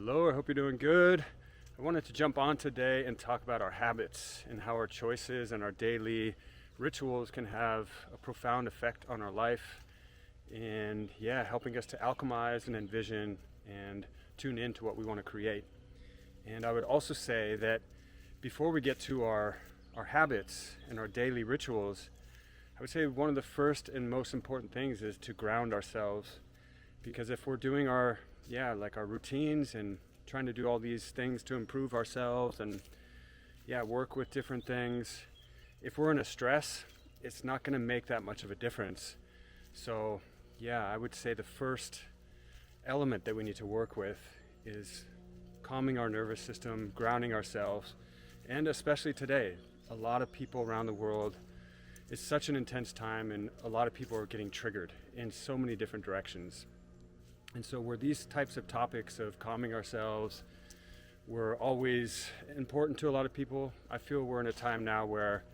Hello, I hope you're doing good. I wanted to jump on today and talk about our habits and how our choices and our daily rituals can have a profound effect on our life and helping us to alchemize and envision and tune into what we want to create. And I would also say that before we get to our habits and our daily rituals, I would say one of the first and most important things is to ground ourselves, because if we're doing our routines and trying to do all these things to improve ourselves and work with different things, if we're in a stress, it's not going to make that much of a difference. So I would say the first element that we need to work with is calming our nervous system, grounding ourselves, and especially today, a lot of people around the world, it's such an intense time and a lot of people are getting triggered in so many different directions. And so where these types of topics of calming ourselves were always important to a lot of people, I feel we're in a time now where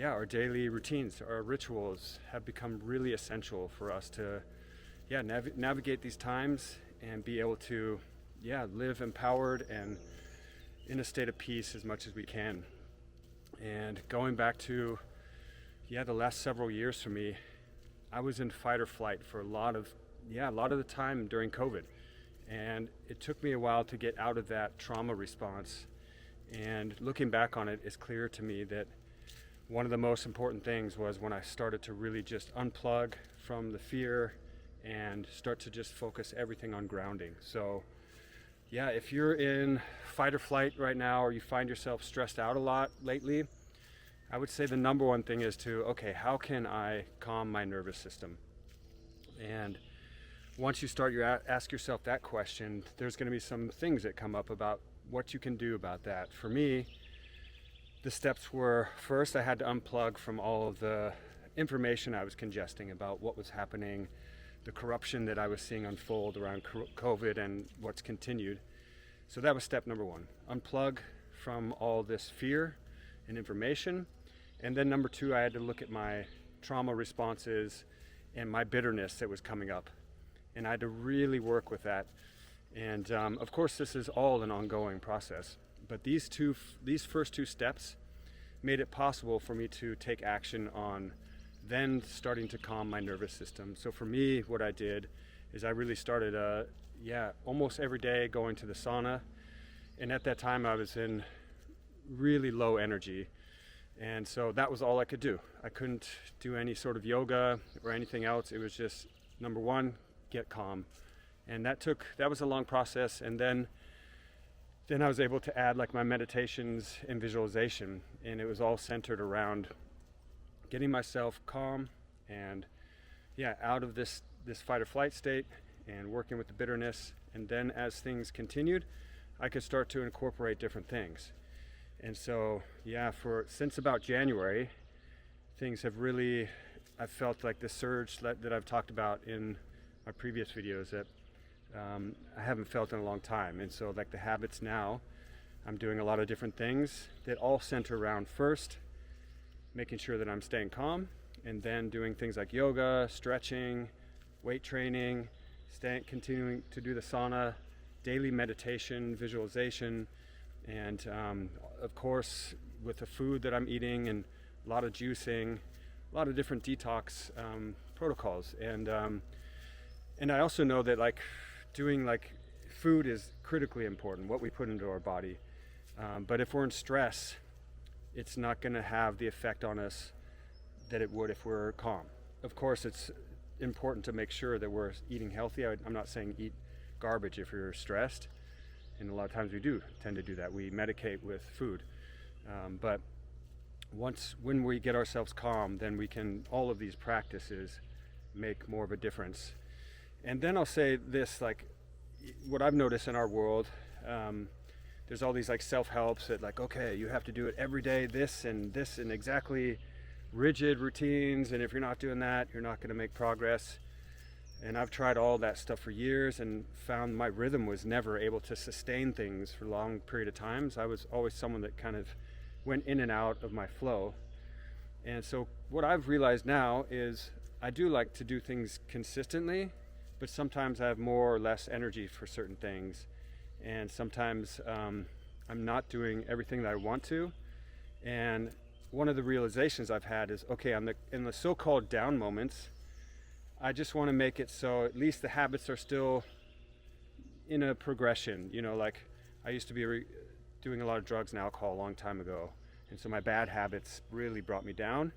our daily routines, our rituals have become really essential for us to navigate these times and be able to live empowered and in a state of peace as much as we can. And going back to the last several years for me, I was in fight or flight for a lot of the time during COVID. And it took me a while to get out of that trauma response. And looking back on it, it's clear to me that one of the most important things was when I started to really just unplug from the fear and start to just focus everything on grounding. So if you're in fight or flight right now, or you find yourself stressed out a lot lately, I would say the number one thing is how can I calm my nervous system? And once you start, ask yourself that question, there's going to be some things that come up about what you can do about that. For me, the steps were, first, I had to unplug from all of the information I was congesting about what was happening, the corruption that I was seeing unfold around COVID and what's continued. So that was step number one, unplug from all this fear and information. And then number two, I had to look at my trauma responses and my bitterness that was coming up. And I had to really work with that. And of course, this is all an ongoing process. But these first two steps made it possible for me to take action on then starting to calm my nervous system. So for me, what I did is I really started almost every day going to the sauna. And at that time, I was in really low energy. And so that was all I could do. I couldn't do any sort of yoga or anything else. It was just, number one, get calm. And that was a long process. And then I was able to add like my meditations and visualization, and it was all centered around getting myself calm and out of this fight or flight state and working with the bitterness. And then as things continued, I could start to incorporate different things. And so since about January, things have really, I felt like the surge that I've talked about in my previous videos that I haven't felt in a long time. And so like the habits now, I'm doing a lot of different things that all center around, first, making sure that I'm staying calm, and then doing things like yoga, stretching, weight training, continuing to do the sauna, daily meditation, visualization, and of course with the food that I'm eating and a lot of juicing, a lot of different detox protocols. And I also know that doing food is critically important, what we put into our body. But if we're in stress, it's not going to have the effect on us that it would if we're calm. Of course, it's important to make sure that we're eating healthy. I'm not saying eat garbage if you're stressed. And a lot of times we do tend to do that. We medicate with food. But when we get ourselves calm, then all of these practices make more of a difference. And then I'll say this, what I've noticed in our world, there's all these self-helps that you have to do it every day, this and exactly rigid routines. And if you're not doing that, you're not going to make progress. And I've tried all that stuff for years and found my rhythm was never able to sustain things for a long period of times. I was always someone that kind of went in and out of my flow. And so what I've realized now is I do like to do things consistently, but sometimes I have more or less energy for certain things. and sometimes I'm not doing everything that I want to. And one of the realizations I've had is, okay, in the so-called down moments, I just want to make it so at least the habits are still in a progression. Like I used to be doing a lot of drugs and alcohol a long time ago, and so my bad habits really brought me down.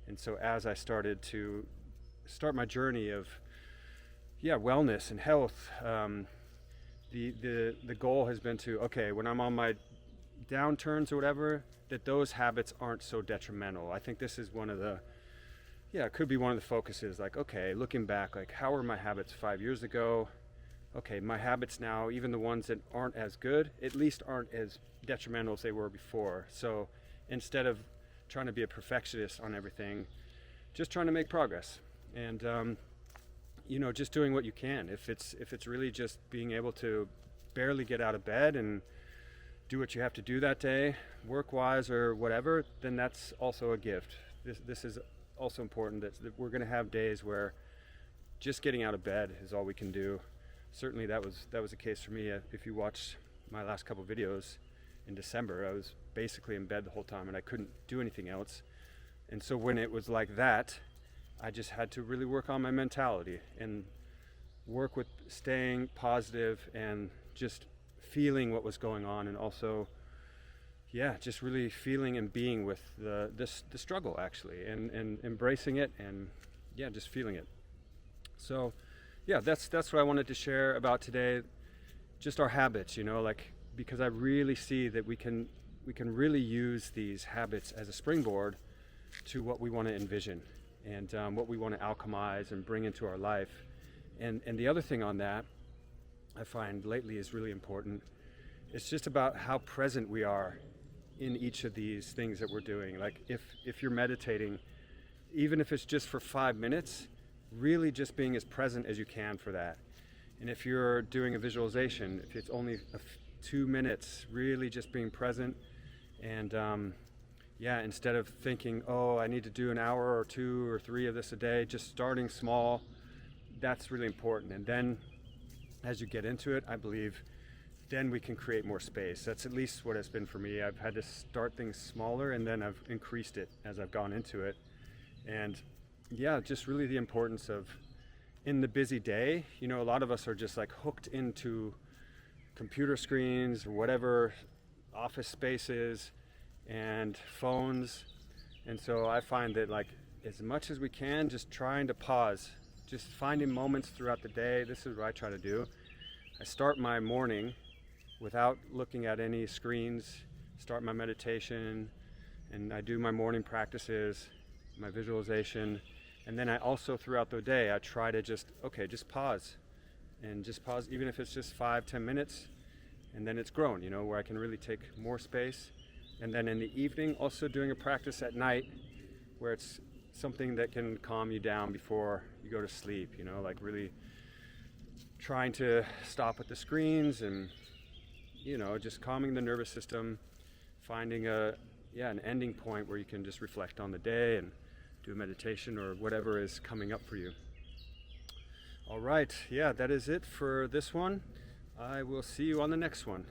And so as I started to start my journey of wellness and health, the goal has been to, okay, when I'm on my downturns or whatever, that those habits aren't so detrimental. I think this is one of the it could be one of the focuses, like, okay, looking back, like, how were my habits 5 years ago? Okay, my habits now, even the ones that aren't as good, at least aren't as detrimental as they were before. So instead of trying to be a perfectionist on everything, just trying to make progress. And just doing what you can. If it's really just being able to barely get out of bed and do what you have to do that day, work-wise or whatever, then that's also a gift. This is also important, that we're going to have days where just getting out of bed is all we can do. Certainly that was the case for me. If you watched my last couple videos in December, I was basically in bed the whole time and I couldn't do anything else. And so when it was like that, I just had to really work on my mentality and work with staying positive and just feeling what was going on, and also just really feeling and being with the struggle, actually, and embracing it, and just feeling it. So that's what I wanted to share about today, just our habits, because I really see that we can really use these habits as a springboard to what we want to envision and what we want to alchemize and bring into our life. And the other thing on that I find lately is really important. It's just about how present we are in each of these things that we're doing. Like if you're meditating, even if it's just for 5 minutes, really just being as present as you can for that. And if you're doing a visualization, if it's only 2 minutes, really just being present. And instead of thinking, oh, I need to do an hour or 2 or 3 of this a day, just starting small, that's really important. And then as you get into it, I believe then we can create more space. That's at least what it's been for me. I've had to start things smaller, and then I've increased it as I've gone into it. And just really the importance of, in the busy day, a lot of us are just like hooked into computer screens or whatever, office spaces and phones. And so I find that, like, as much as we can, just trying to pause, just finding moments throughout the day. This is what I try to do. I start my morning without looking at any screens, start my meditation, and I do my morning practices, my visualization, and then I also, throughout the day, I try to just pause, and just pause, even if it's just 5-10 minutes, and then it's grown, where I can really take more space. And then in the evening, also doing a practice at night where it's something that can calm you down before you go to sleep, like really trying to stop with the screens and, just calming the nervous system, finding an ending point where you can just reflect on the day and do a meditation or whatever is coming up for you. All right, that is it for this one. I will see you on the next one.